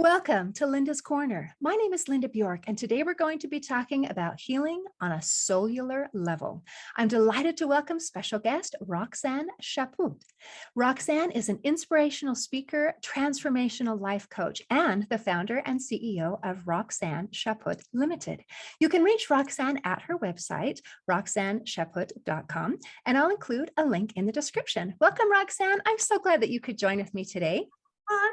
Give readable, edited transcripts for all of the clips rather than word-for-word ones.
Welcome to Linda's Corner. My name is Linda Bjork, and today we're going to be talking about healing on a cellular level. I'm delighted to welcome special guest Roxanne Chaput. Roxanne is an inspirational speaker, transformational life coach, and the founder and CEO of Roxanne Chaput Limited. You can reach Roxanne at her website, roxannechaput.com, and I'll include a link in the description. Welcome, Roxanne. I'm so glad that you could join with me today.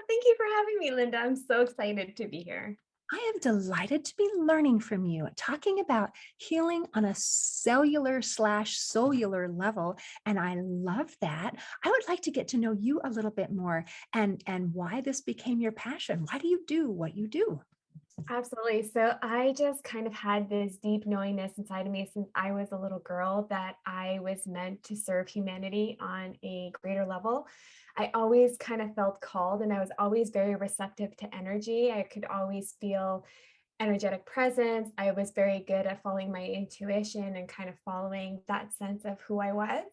Thank you for having me, Linda. I'm so excited to be here. I am delighted to be learning from you, talking about healing on a cellular/solar level. And I love that. I would like to get to know you a little bit more and why this became your passion. Why do you do what you do? Absolutely. So I just kind of had this deep knowingness inside of me since I was a little girl that I was meant to serve humanity on a greater level. I always kind of felt called and I was always very receptive to energy. I could always feel energetic presence. I was very good at following my intuition and kind of following that sense of who I was.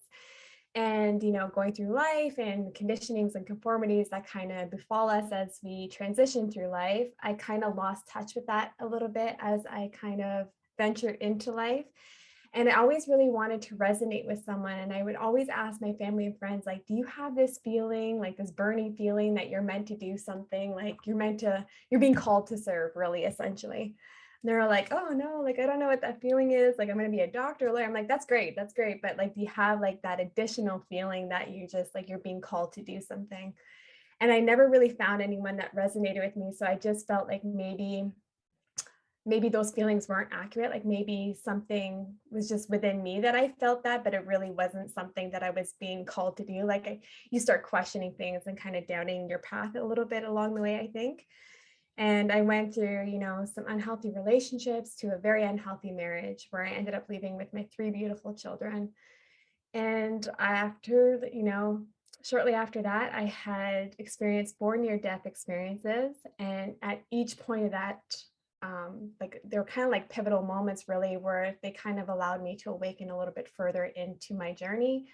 And going through life and conditionings and conformities that kind of befall us as we transition through life, I kind of lost touch with that a little bit as I kind of ventured into life. And I always really wanted to resonate with someone, and I would always ask my family and friends, like, do you have this feeling, like this burning feeling that you're meant to do something, like you're being called to serve, really, essentially. And they're like, oh no, like I don't know what that feeling is, like I'm going to be a doctor or lawyer. I'm like, that's great, but like, do you have like that additional feeling that you just like you're being called to do something? And I never really found anyone that resonated with me, so I just felt like maybe those feelings weren't accurate. Like maybe something was just within me that I felt that, but it really wasn't something that I was being called to do. You start questioning things and kind of doubting your path a little bit along the way, I think. And I went through, some unhealthy relationships to a very unhealthy marriage where I ended up leaving with my three beautiful children. And shortly after that, I had experienced four near-death experiences. And at each point of that, like they were kind of like pivotal moments, really, where they kind of allowed me to awaken a little bit further into my journey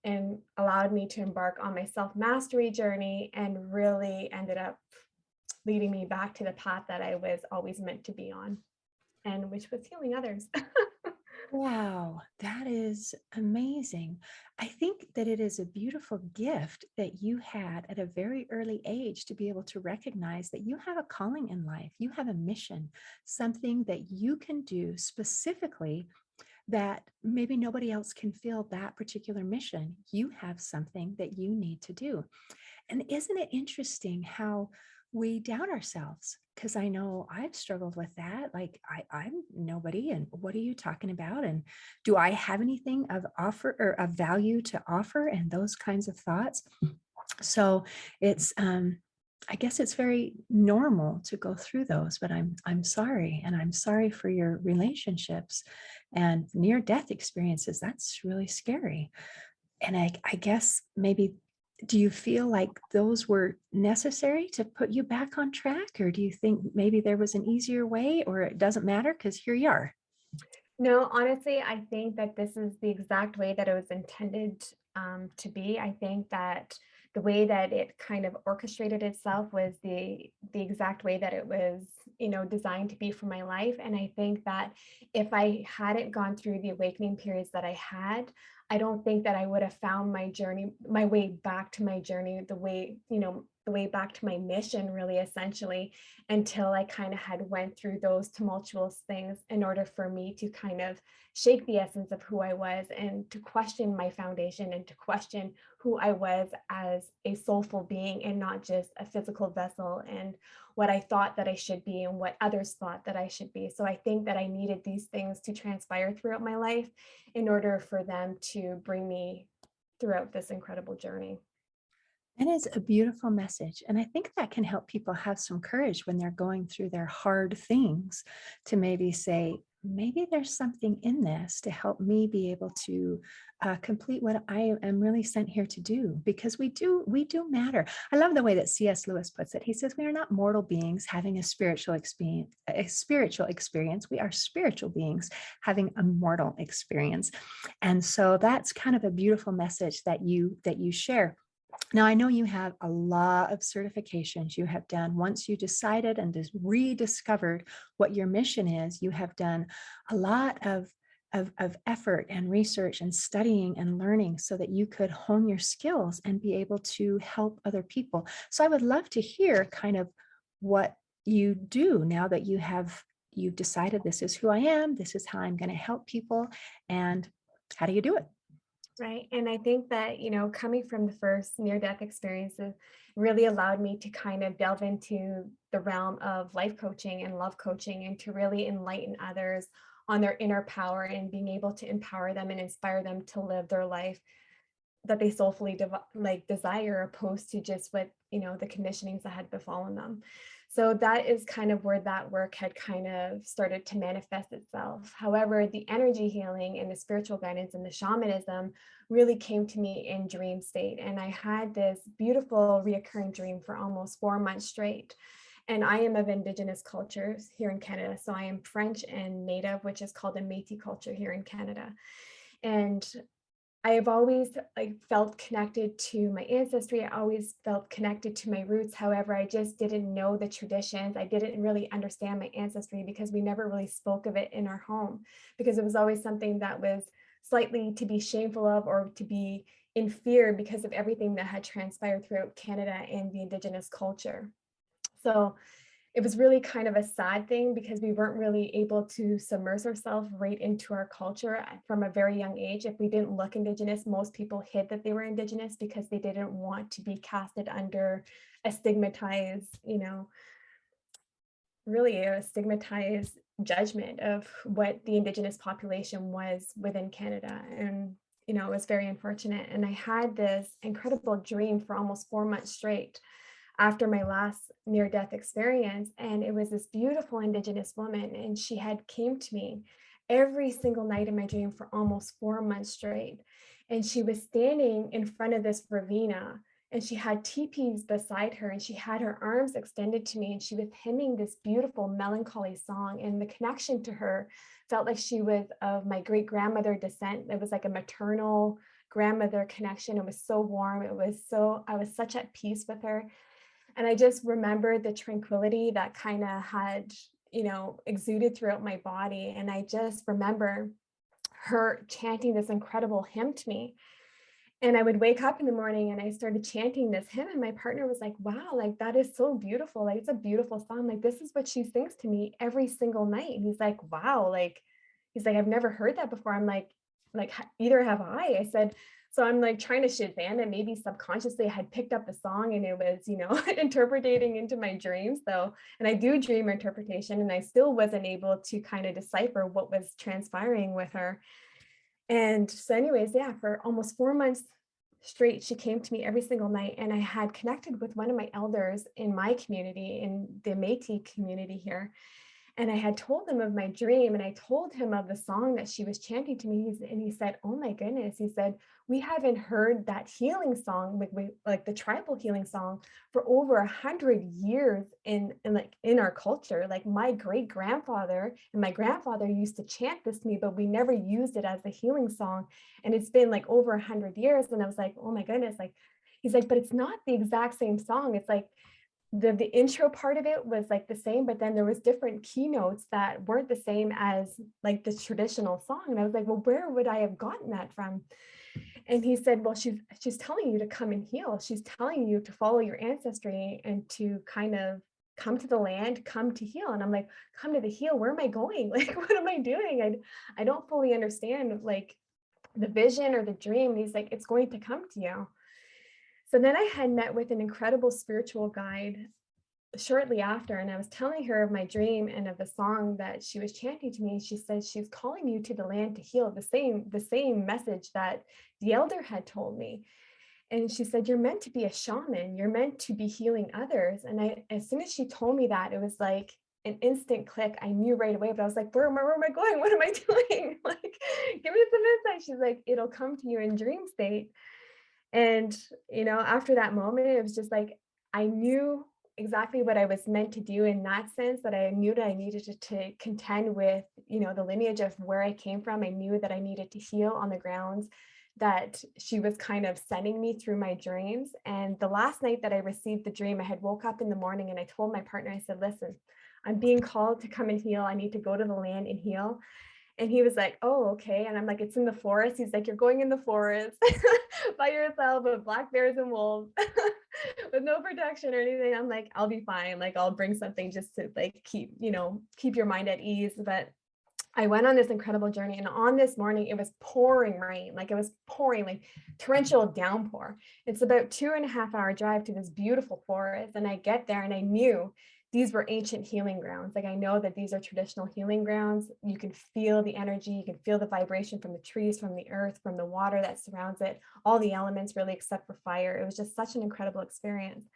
and allowed me to embark on my self-mastery journey, and really ended up leading me back to the path that I was always meant to be on, and which was healing others. Wow, that is amazing. I think that it is a beautiful gift that you had at a very early age to be able to recognize that you have a calling in life. You have a mission, something that you can do specifically that maybe nobody else can feel that particular mission. You have something that you need to do. And isn't it interesting how we doubt ourselves? Because I know I've struggled with that. Like I'm nobody, and what are you talking about? And do I have anything of offer or of value to offer? And those kinds of thoughts. So it's I guess it's very normal to go through those, but I'm sorry, and I'm sorry for your relationships and near death experiences. That's really scary. And I guess maybe, do you feel like those were necessary to put you back on track? Or do you think maybe there was an easier way, or it doesn't matter because here you are? No, honestly, I think that this is the exact way that it was intended to be. I think that the way that it kind of orchestrated itself was the exact way that it was, designed to be for my life. And I think that if I hadn't gone through the awakening periods that I had, I don't think that I would have found my journey, my way back to my journey, the way back to my mission, really, essentially, until I kind of had went through those tumultuous things in order for me to kind of shake the essence of who I was, and to question my foundation, and to question who I was as a soulful being and not just a physical vessel, and what I thought that I should be and what others thought that I should be. So I think that I needed these things to transpire throughout my life in order for them to bring me throughout this incredible journey. That is a beautiful message. And I think that can help people have some courage when they're going through their hard things, to maybe say, maybe there's something in this to help me be able to complete what I am really sent here to do, because we do matter. I love the way that C.S. Lewis puts it. He says, we are not mortal beings having a spiritual experience. We are spiritual beings having a mortal experience. And so that's kind of a beautiful message that you share. Now, I know you have a lot of certifications you have done. Once you decided and just rediscovered what your mission is, you have done a lot of effort and research and studying and learning so that you could hone your skills and be able to help other people. So I would love to hear kind of what you do now that you've decided this is who I am, this is how I'm going to help people, and how do you do it? Right. And I think that, coming from the first near death experiences really allowed me to kind of delve into the realm of life coaching and love coaching and to really enlighten others on their inner power and being able to empower them and inspire them to live their life that they soulfully desire, opposed to just what the conditionings that had befallen them. So that is kind of where that work had kind of started to manifest itself. However, the energy healing and the spiritual guidance and the shamanism really came to me in dream state, and I had this beautiful reoccurring dream for almost 4 months straight. And I am of Indigenous cultures here in Canada, so I am French and Native, which is called a Métis culture here in Canada. And I have always felt connected to my ancestry. I always felt connected to my roots. However, I just didn't know the traditions. I didn't really understand my ancestry because we never really spoke of it in our home, because it was always something that was slightly to be shameful of or to be in fear because of everything that had transpired throughout Canada and the Indigenous culture. So it was really kind of a sad thing because we weren't really able to submerge ourselves right into our culture from a very young age. If we didn't look Indigenous, most people hid that they were Indigenous because they didn't want to be casted under a stigmatized, really a stigmatized judgment of what the Indigenous population was within Canada. And, it was very unfortunate. And I had this incredible dream for almost 4 months straight after my last near death experience, and it was this beautiful Indigenous woman, and she had came to me every single night in my dream for almost 4 months straight. And she was standing in front of this ravina, and she had teepees beside her, and she had her arms extended to me, and she was hymning this beautiful melancholy song. And the connection to her felt like she was of my great grandmother descent. It was like a maternal grandmother connection. It was so warm. I was such at peace with her. And I just remember the tranquility that kind of had, exuded throughout my body. And I just remember her chanting this incredible hymn to me. And I would wake up in the morning and I started chanting this hymn, and my partner was like, wow, like that is so beautiful. Like it's a beautiful song. Like this is what she sings to me every single night. And he's like, wow, he's like, I've never heard that before. I'm like either have I. I said, so I'm like trying to Shazam it. Maybe subconsciously I had picked up the song and it was, interpreting into my dreams. So, and I do dream interpretation, and I still wasn't able to kind of decipher what was transpiring with her. And so anyways, yeah, for almost 4 months straight, she came to me every single night, and I had connected with one of my elders in my community, in the Métis community here. And I had told him of my dream, and I told him of the song that she was chanting to me. And he said, oh my goodness. He said, we haven't heard that healing song, like the tribal healing song, for over 100 years in our culture. Like my great grandfather and my grandfather used to chant this to me, but we never used it as a healing song. And it's been like over 100 years. And I was like, oh my goodness. Like, he's like, but it's not the exact same song. It's like, the intro part of it was like the same, but then there was different keynotes that weren't the same as like the traditional song. And I was like, well, where would I have gotten that from? And he said, well, she's telling you to come and heal. She's telling you to follow your ancestry and to kind of come to the land, come to heal. And I'm like, come to the heal, where am I going? Like, what am I doing? I don't fully understand like the vision or the dream. And he's like, it's going to come to you. So then I had met with an incredible spiritual guide shortly after, and I was telling her of my dream and of the song that she was chanting to me. She said, she's calling you to the land to heal, the same message that the elder had told me. And she said, you're meant to be a shaman, you're meant to be healing others. And as soon as she told me that, it was like an instant click. I knew right away, but I was like, where am I going? What am I doing? Like, give me some insight. She's like, it'll come to you in dream state. And, after that moment, it was just like, I knew exactly what I was meant to do in that sense, that I knew that I needed to contend with, the lineage of where I came from. I knew that I needed to heal on the grounds that she was kind of sending me through my dreams. And the last night that I received the dream, I had woke up in the morning and I told my partner, I said, listen, I'm being called to come and heal. I need to go to the land and heal. And he was like, oh, okay. And I'm like, it's in the forest. He's like, you're going in the forest by yourself with black bears and wolves with no protection or anything. I'm like, I'll be fine. Like, I'll bring something just to like keep, keep your mind at ease. But I went on this incredible journey. And on this morning, it was pouring rain. Like it was pouring, like torrential downpour. It's about 2.5 hour drive to this beautiful forest. And I get there and I knew these were ancient healing grounds. Like I know that these are traditional healing grounds. You can feel the energy, you can feel the vibration from the trees, from the earth, from the water that surrounds it, all the elements really except for fire. It was just such an incredible experience.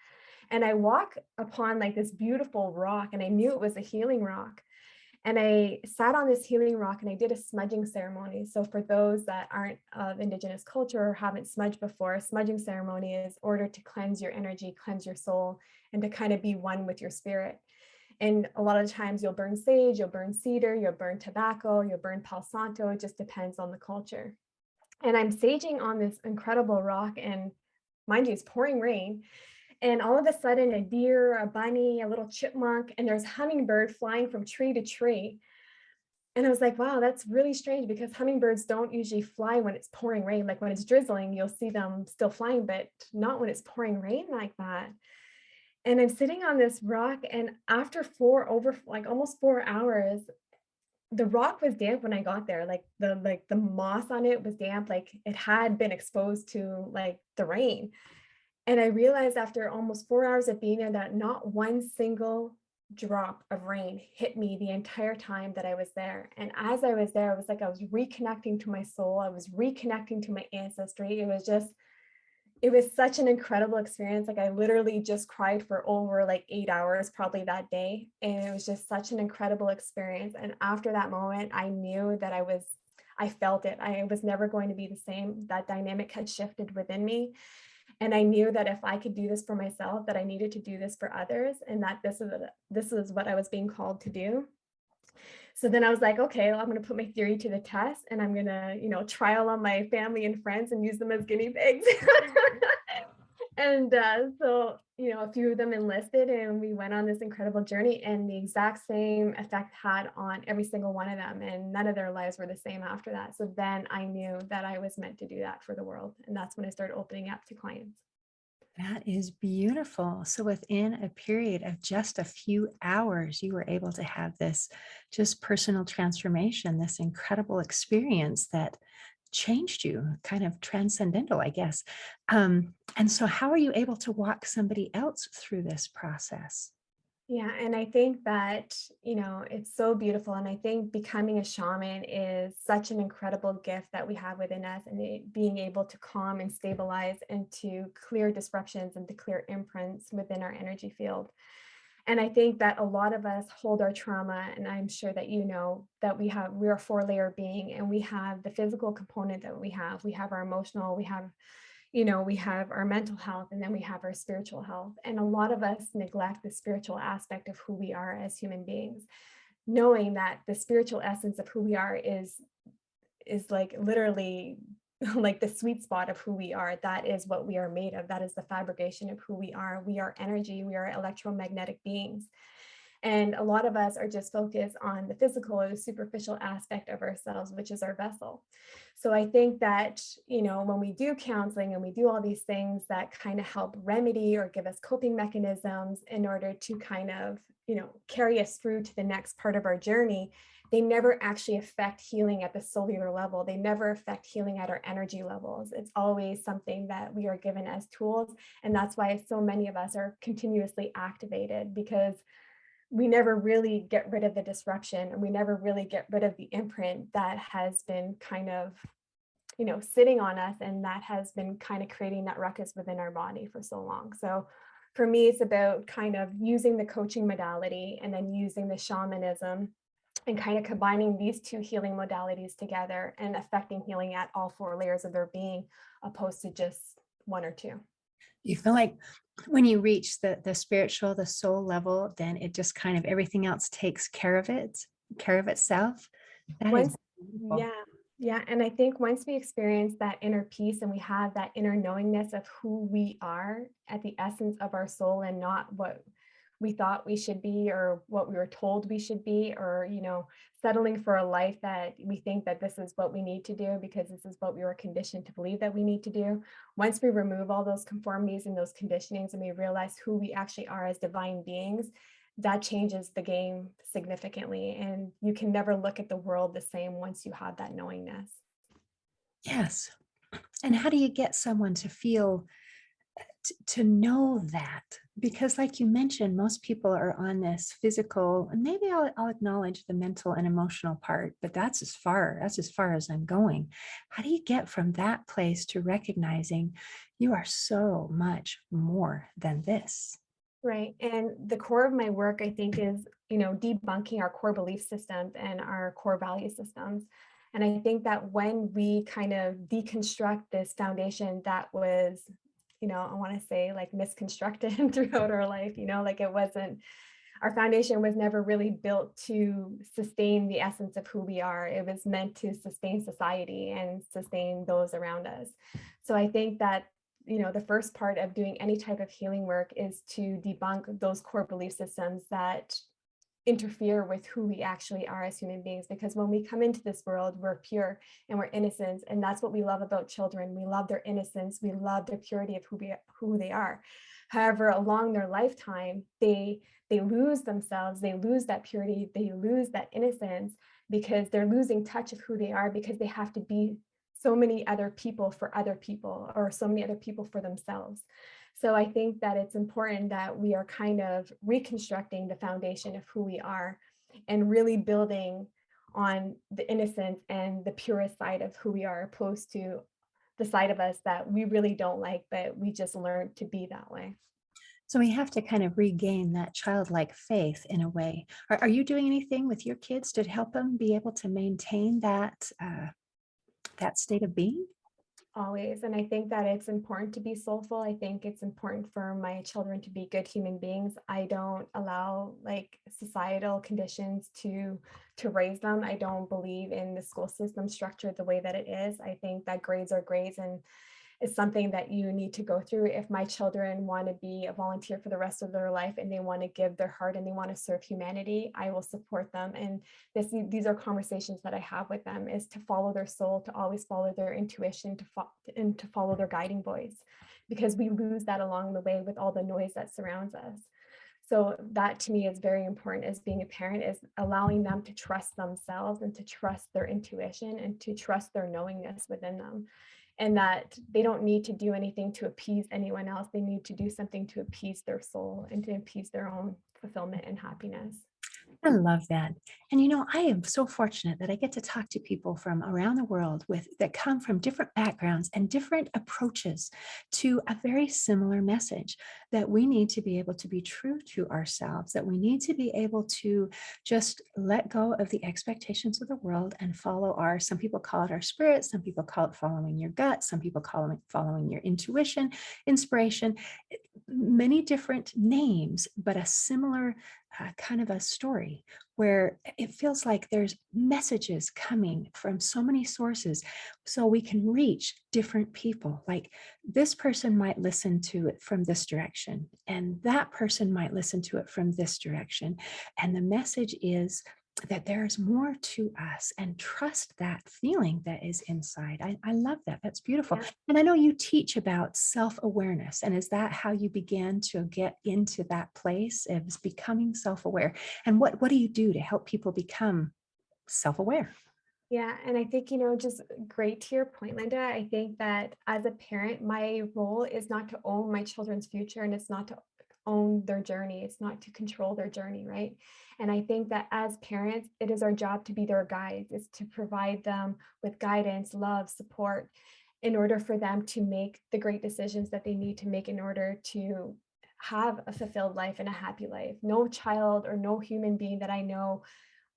And I walk upon like this beautiful rock and I knew it was a healing rock. And I sat on this healing rock and I did a smudging ceremony. So for those that aren't of Indigenous culture or haven't smudged before, a smudging ceremony is ordered to cleanse your energy, cleanse your soul, and to kind of be one with your spirit. And a lot of times you'll burn sage, you'll burn cedar, you'll burn tobacco, you'll burn palo santo. It just depends on the culture. And I'm saging on this incredible rock, and mind you, it's pouring rain. And all of a sudden, a deer, a bunny, a little chipmunk, and there's hummingbird flying from tree to tree. And I was like, wow, that's really strange because hummingbirds don't usually fly when it's pouring rain. Like when it's drizzling, you'll see them still flying, but not when it's pouring rain like that. And I'm sitting on this rock, and after like almost 4 hours, the rock was damp when I got there. Like the moss on it was damp, like it had been exposed to like the rain. And I realized after almost 4 hours of being there that not one single drop of rain hit me the entire time that I was there. And as I was there, it was like I was reconnecting to my soul. I was reconnecting to my ancestry. It was such an incredible experience. Like I literally just cried for over like 8 hours, probably that day. And it was just such an incredible experience. And after that moment, I knew that I felt it. I was never going to be the same. That dynamic had shifted within me. And I knew that if I could do this for myself, that I needed to do this for others, and that this is what I was being called to do. So then I was like, okay, well, I'm going to put my theory to the test, and I'm going to, trial on my family and friends and use them as guinea pigs. And so, a few of them enlisted, and we went on this incredible journey, and the exact same effect had on every single one of them, and none of their lives were the same after that. So then I knew that I was meant to do that for the world, and that's when I started opening up to clients. That is beautiful. So within a period of just a few hours, you were able to have this just personal transformation, this incredible experience that changed you, kind of transcendental, I guess. And so how are you able to walk somebody else through this process? Yeah, and I think that, it's so beautiful. And I think becoming a shaman is such an incredible gift that we have within us, and being able to calm and stabilize and to clear disruptions and to clear imprints within our energy field. And I think that a lot of us hold our trauma, and I'm sure that that we're a 4-layer being, and we have the physical component that we have. We have our emotional, we have our mental health, and then we have our spiritual health. And a lot of us neglect the spiritual aspect of who we are as human beings, knowing that the spiritual essence of who we are is like literally like the sweet spot of who we are. That is what we are made of. That is the fabrication of who we are. We are energy. We are electromagnetic beings. And a lot of us are just focused on the physical or the superficial aspect of ourselves, which is our vessel. So I think that, when we do counseling and we do all these things that kind of help remedy or give us coping mechanisms in order to kind of, carry us through to the next part of our journey, they never actually affect healing at the cellular level. They never affect healing at our energy levels. It's always something that we are given as tools. And that's why so many of us are continuously activated, because we never really get rid of the disruption, and we never really get rid of the imprint that has been kind of, sitting on us, and that has been kind of creating that ruckus within our body for so long. So for me, it's about kind of using the coaching modality and then using the shamanism and kind of combining these two healing modalities together and affecting healing at all 4 layers of their being, opposed to just one or two. You feel like when you reach the spiritual, the soul level, then it just kind of everything else takes care of itself. That is Once, beautiful. yeah. Yeah, and I think once we experience that inner peace and we have that inner knowingness of who we are at the essence of our soul and not what we thought we should be or what we were told we should be, or settling for a life that we think that this is what we need to do because this is what we were conditioned to believe that we need to do. Once we remove all those conformities and those conditionings and we realize who we actually are as divine beings, that changes the game significantly. And you can never look at the world the same once you have that knowingness. Yes. And how do you get someone to feel to know that? Because like you mentioned, most people are on this physical, and maybe I'll acknowledge the mental and emotional part, but that's as far as I'm going. How do you get from that place to recognizing you are so much more than this? Right. And the core of my work, I think, is, debunking our core belief systems and our core value systems. And I think that when we kind of deconstruct this foundation that was, I want to say like misconstructed throughout our life, like it wasn't, our foundation was never really built to sustain the essence of who we are. It was meant to sustain society and sustain those around us. So I think that, the first part of doing any type of healing work is to debunk those core belief systems that interfere with who we actually are as human beings, because when we come into this world we're pure and we're innocent, and that's what we love about children. We love their innocence, we love their purity of who they are. However, along their lifetime they lose themselves, they lose that purity, they lose that innocence, because they're losing touch of who they are, because they have to be so many other people for other people, or so many other people for themselves. So I think that it's important that we are kind of reconstructing the foundation of who we are and really building on the innocence and the purest side of who we are, opposed to the side of us that we really don't like, but we just learned to be that way. So we have to kind of regain that childlike faith in a way. Are you doing anything with your kids to help them be able to maintain that state of being? Always. And I think that it's important to be soulful. I think it's important for my children to be good human beings. I don't allow like societal conditions to raise them. I don't believe in the school system structure the way that it is. I think that grades are grades, and is something that you need to go through. If my children want to be a volunteer for the rest of their life and they want to give their heart and they want to serve humanity, I will support them. And these are conversations that I have with them, is to follow their soul, to always follow their intuition, and to follow their guiding voice, because we lose that along the way with all the noise that surrounds us. So that to me is very important as being a parent, is allowing them to trust themselves and to trust their intuition and to trust their knowingness within them, and that they don't need to do anything to appease anyone else. They need to do something to appease their soul and to appease their own fulfillment and happiness. I love that. And I am so fortunate that I get to talk to people from around the world with that come from different backgrounds and different approaches to a very similar message, that we need to be able to be true to ourselves, that we need to be able to just let go of the expectations of the world and follow some people call it our spirit, some people call it following your gut, some people call it following your intuition, inspiration, many different names, but a similar kind of a story where it feels like there's messages coming from so many sources, so we can reach different people. Like this person might listen to it from this direction, and that person might listen to it from this direction. And the message is that there's more to us, and trust that feeling that is inside. I love that. That's beautiful. Yeah. And I know you teach about self-awareness. And is that how you began to get into that place of becoming self-aware? And what do you do to help people become self-aware? Yeah, and I think, just great to your point, Linda. I think that as a parent, my role is not to own my children's future, and it's not to own their journey. It's not to control their journey, right? And I think that as parents, it is our job to be their guides, is to provide them with guidance, love, support, in order for them to make the great decisions that they need to make in order to have a fulfilled life and a happy life. No child or no human being that I know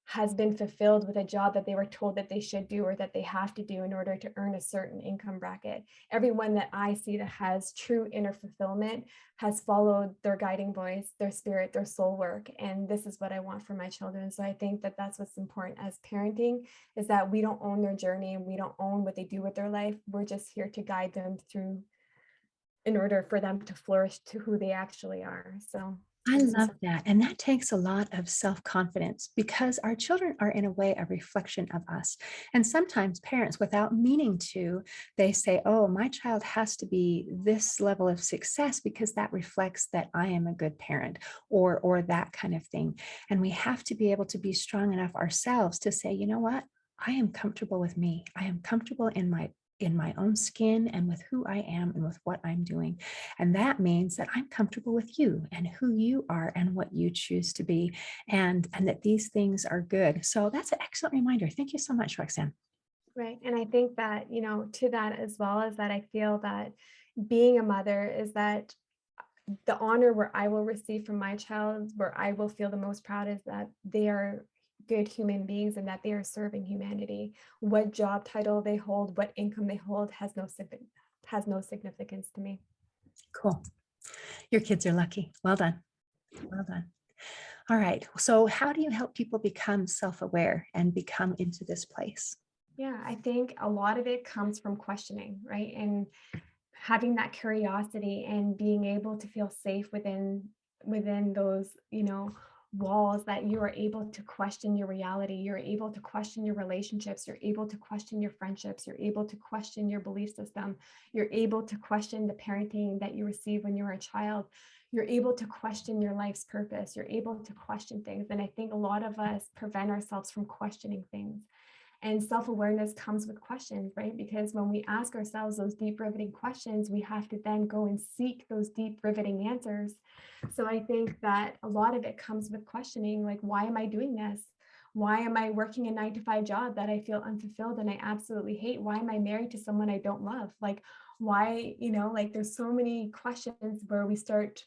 has been fulfilled with a job that they were told that they should do or that they have to do in order to earn a certain income bracket. Everyone that I see that has true inner fulfillment has followed their guiding voice, their spirit, their soul work. And this is what I want for my children. So I think that that's what's important as parenting, is that we don't own their journey and we don't own what they do with their life. We're just here to guide them through in order for them to flourish to who they actually are. So I this is love that. And that takes a lot of self confidence because our children are, in a way, a reflection of us. And sometimes parents, without meaning to, they say, oh, my child has to be this level of success because that reflects that I am a good parent, or that kind of thing. And we have to be able to be strong enough ourselves to say, you know what? I am comfortable with me. I am comfortable in my own skin and with who I am and with what I'm doing. And that means that I'm comfortable with you and who you are and what you choose to be, and that these things are good. So that's an excellent reminder. Thank you so much, Roxanne. right. And I think that, to that as well, is that I feel that being a mother is that the honor where I will receive from my child, where I will feel the most proud, is that they are good human beings and that they are serving humanity. What job title they hold, what income they hold has no significance to me. Cool. Your kids are lucky. Well done. Well done. All right. So how do you help people become self-aware and become into this place? Yeah, I think a lot of it comes from questioning, right? And having that curiosity and being able to feel safe within those, walls, that you are able to question your reality, you're able to question your relationships, you're able to question your friendships, you're able to question your belief system, you're able to question the parenting that you received when you were a child, you're able to question your life's purpose, you're able to question things. And I think a lot of us prevent ourselves from questioning things. And self awareness comes with questions, right? Because when we ask ourselves those deep, riveting questions, we have to then go and seek those deep, riveting answers. So I think that a lot of it comes with questioning, like, why am I doing this? Why am I working a 9 to 5 job that I feel unfulfilled and I absolutely hate? Why am I married to someone I don't love? Like, why, like, there's so many questions where we start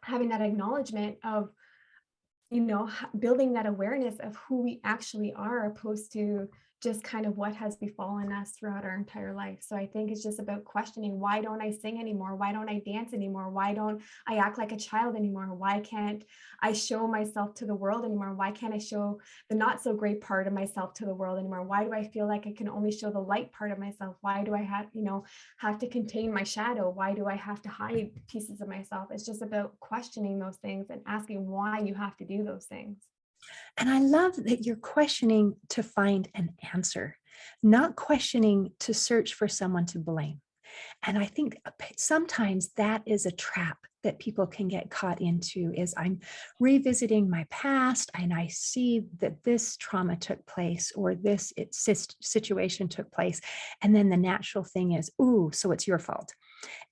having that acknowledgement of, building that awareness of who we actually are, opposed to just kind of what has befallen us throughout our entire life. So I think it's just about questioning, why don't I sing anymore? Why don't I dance anymore? Why don't I act like a child anymore? Why can't I show myself to the world anymore? Why can't I show the not so great part of myself to the world anymore? Why do I feel like I can only show the light part of myself? Why do I have to contain my shadow? Why do I have to hide pieces of myself? It's just about questioning those things and asking why you have to do those things. And I love that you're questioning to find an answer, not questioning to search for someone to blame. And I think sometimes that is a trap that people can get caught into, is I'm revisiting my past and I see that this trauma took place or this situation took place. And then the natural thing is, ooh, so it's your fault.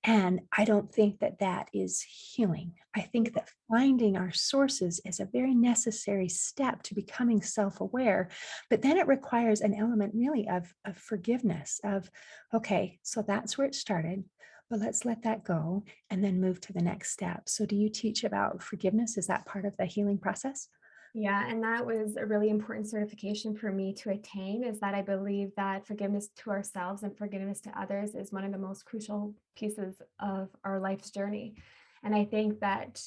And I don't think that that is healing. I think that finding our sources is a very necessary step to becoming self aware. But then it requires an element really of forgiveness, of, okay, so that's where it started, but let's let that go and then move to the next step. So, do you teach about forgiveness? Is that part of the healing process? Yeah, and that was a really important certification for me to attain, is that I believe that forgiveness to ourselves and forgiveness to others is one of the most crucial pieces of our life's journey. And I think that,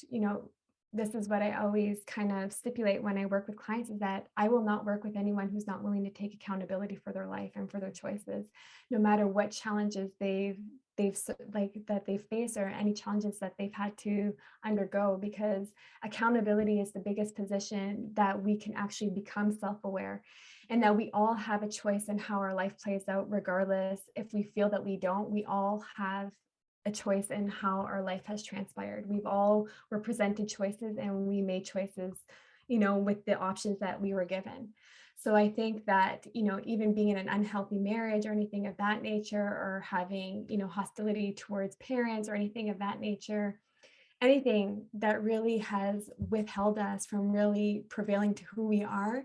this is what I always kind of stipulate when I work with clients, is that I will not work with anyone who's not willing to take accountability for their life and for their choices, no matter what challenges like that they've faced, or any challenges that they've had to undergo, because accountability is the biggest position that we can actually become self-aware, and that we all have a choice in how our life plays out. Regardless if we feel that we don't, we all have a choice in how our life has transpired. We've all were presented choices and we made choices, with the options that we were given. So I think that, even being in an unhealthy marriage or anything of that nature, or having, hostility towards parents or anything of that nature, anything that really has withheld us from really prevailing to who we are,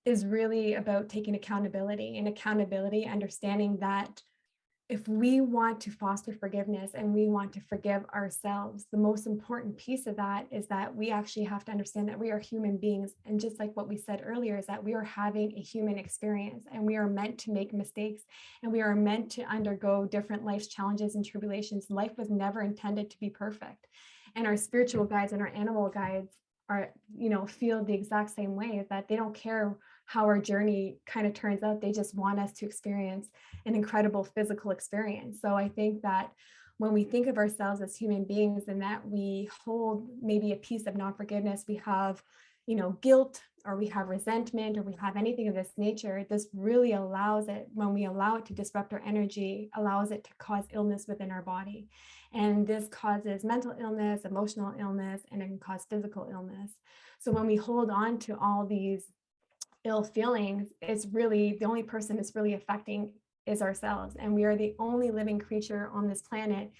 is really about taking accountability, and accountability, understanding that if we want to foster forgiveness and we want to forgive ourselves, the most important piece of that is that we actually have to understand that we are human beings. And just like what we said earlier, is that we are having a human experience and we are meant to make mistakes and we are meant to undergo different life's challenges and tribulations. Life was never intended to be perfect. And our spiritual guides and our animal guides are, feel the exact same way, is that they don't care how our journey kind of turns out. They just want us to experience an incredible physical experience. So I think that when we think of ourselves as human beings and that we hold maybe a piece of non-forgiveness, we have, guilt, or we have resentment, or we have anything of this nature, this really allows it, when we allow it to disrupt our energy, allows it to cause illness within our body. And this causes mental illness, emotional illness, and it can cause physical illness. So when we hold on to all these ill feelings, it's really the only person it's really affecting is ourselves. And we are the only living creature on this planet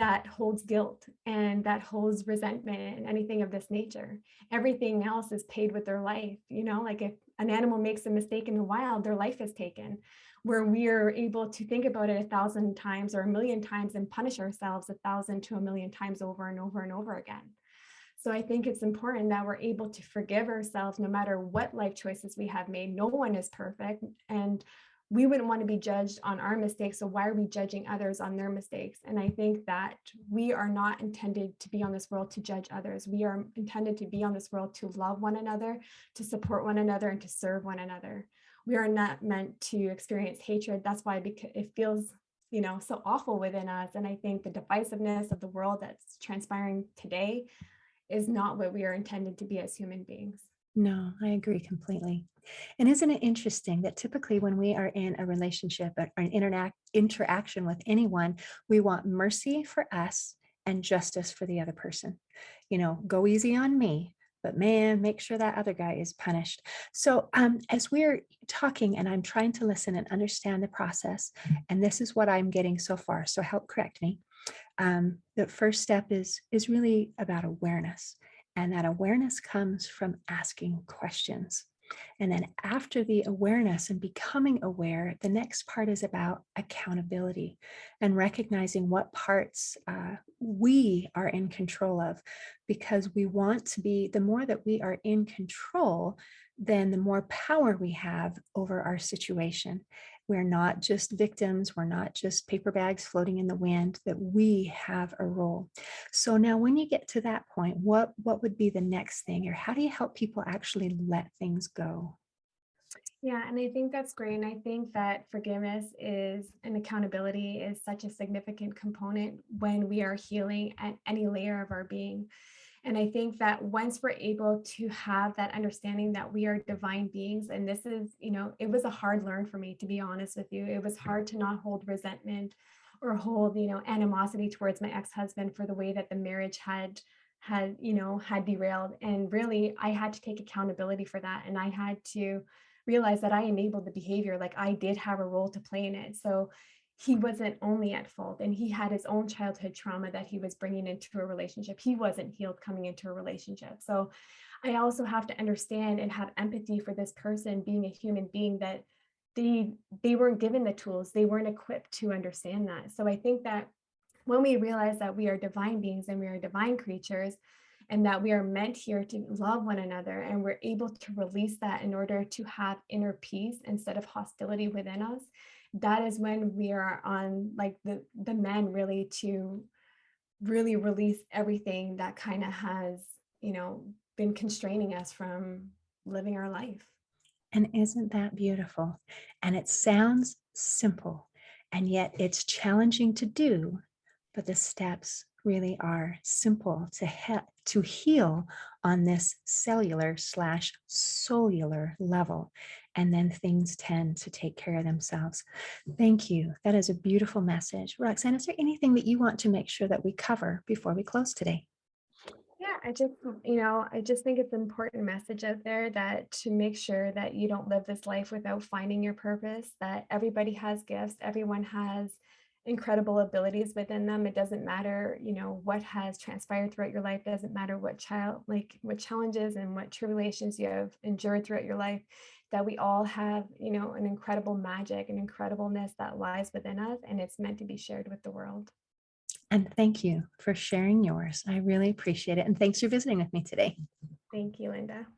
that holds guilt and that holds resentment and anything of this nature. Everything else is paid with their life. Like if an animal makes a mistake in the wild, their life is taken. Where we are able to think about it 1,000 times or 1,000,000 times and punish ourselves 1,000 to 1,000,000 times over and over and over again. So I think it's important that we're able to forgive ourselves no matter what life choices we have made. No one is perfect, and we wouldn't want to be judged on our mistakes. So why are we judging others on their mistakes? And I think that we are not intended to be on this world to judge others. We are intended to be on this world to love one another, to support one another, and to serve one another. We are not meant to experience hatred. That's why, because it feels so awful within us. And I think the divisiveness of the world that's transpiring today is not what we are intended to be as human beings. No, I agree completely. And isn't it interesting that typically when we are in a relationship or an interaction with anyone, we want mercy for us and justice for the other person. Go easy on me, but man, make sure that other guy is punished. So, as we're talking and I'm trying to listen and understand the process, and this is what I'm getting so far, so help correct me. The first step is really about awareness, and that awareness comes from asking questions. And then after the awareness and becoming aware, the next part is about accountability and recognizing what parts we are in control of, because we want to be, the more that we are in control, then the more power we have over our situation. We're not just victims. We're not just paper bags floating in the wind, that we have a role. So now when you get to that point, what would be the next thing, or how do you help people actually let things go? Yeah, and I think that's great. And I think that forgiveness is and accountability is such a significant component when we are healing at any layer of our being. And I think that once we're able to have that understanding that we are divine beings, and this is, it was a hard learn for me, to be honest with you. It was hard to not hold resentment or hold, animosity towards my ex-husband for the way that the marriage had derailed. And really, I had to take accountability for that. And I had to realize that I enabled the behavior. Like I did have a role to play in it. So he wasn't only at fault, and he had his own childhood trauma that he was bringing into a relationship. He wasn't healed coming into a relationship. So I also have to understand and have empathy for this person being a human being, that they weren't given the tools, they weren't equipped to understand that. So I think that when we realize that we are divine beings and we are divine creatures, and that we are meant here to love one another, and we're able to release that in order to have inner peace instead of hostility within us, that is when we are on like the men really to really release everything that kind of has been constraining us from living our life. And isn't that beautiful? And it sounds simple, and yet it's challenging to do, but the steps really are simple to heal on this cellular slash solar level. And then things tend to take care of themselves. Thank you. That is a beautiful message. Roxanne, is there anything that you want to make sure that we cover before we close today? Yeah, I just think it's an important message out there, that to make sure that you don't live this life without finding your purpose, that everybody has gifts, everyone has incredible abilities within them. It doesn't matter, what has transpired throughout your life, doesn't matter what challenges and what tribulations you have endured throughout your life. that we all have, an incredible magic and incredibleness that lies within us, and it's meant to be shared with the world. And thank you for sharing yours. I really appreciate it. And thanks for visiting with me today. Thank you, Linda.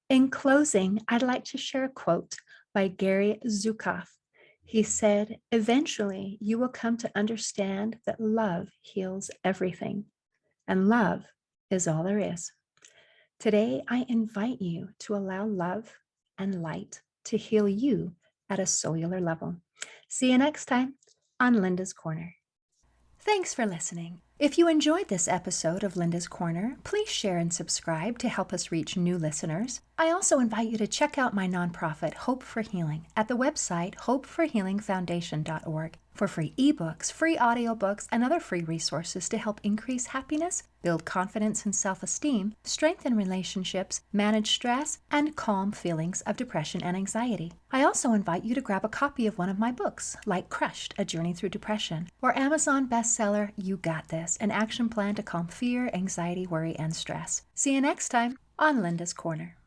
In closing, I'd like to share a quote by Gary Zukav. He said, "Eventually, you will come to understand that love heals everything, and love is all there is." Today, I invite you to allow love and light to heal you at a cellular level. See you next time on Linda's Corner. Thanks for listening. If you enjoyed this episode of Linda's Corner, please share and subscribe to help us reach new listeners. I also invite you to check out my nonprofit, Hope for Healing, at the website hopeforhealingfoundation.org for free ebooks, free audiobooks, and other free resources to help increase happiness, build confidence and self-esteem, strengthen relationships, manage stress, and calm feelings of depression and anxiety. I also invite you to grab a copy of one of my books, like Crushed, A Journey Through Depression, or Amazon bestseller, You Got This, an action plan to calm fear, anxiety, worry, and stress. See you next time on Linda's Corner.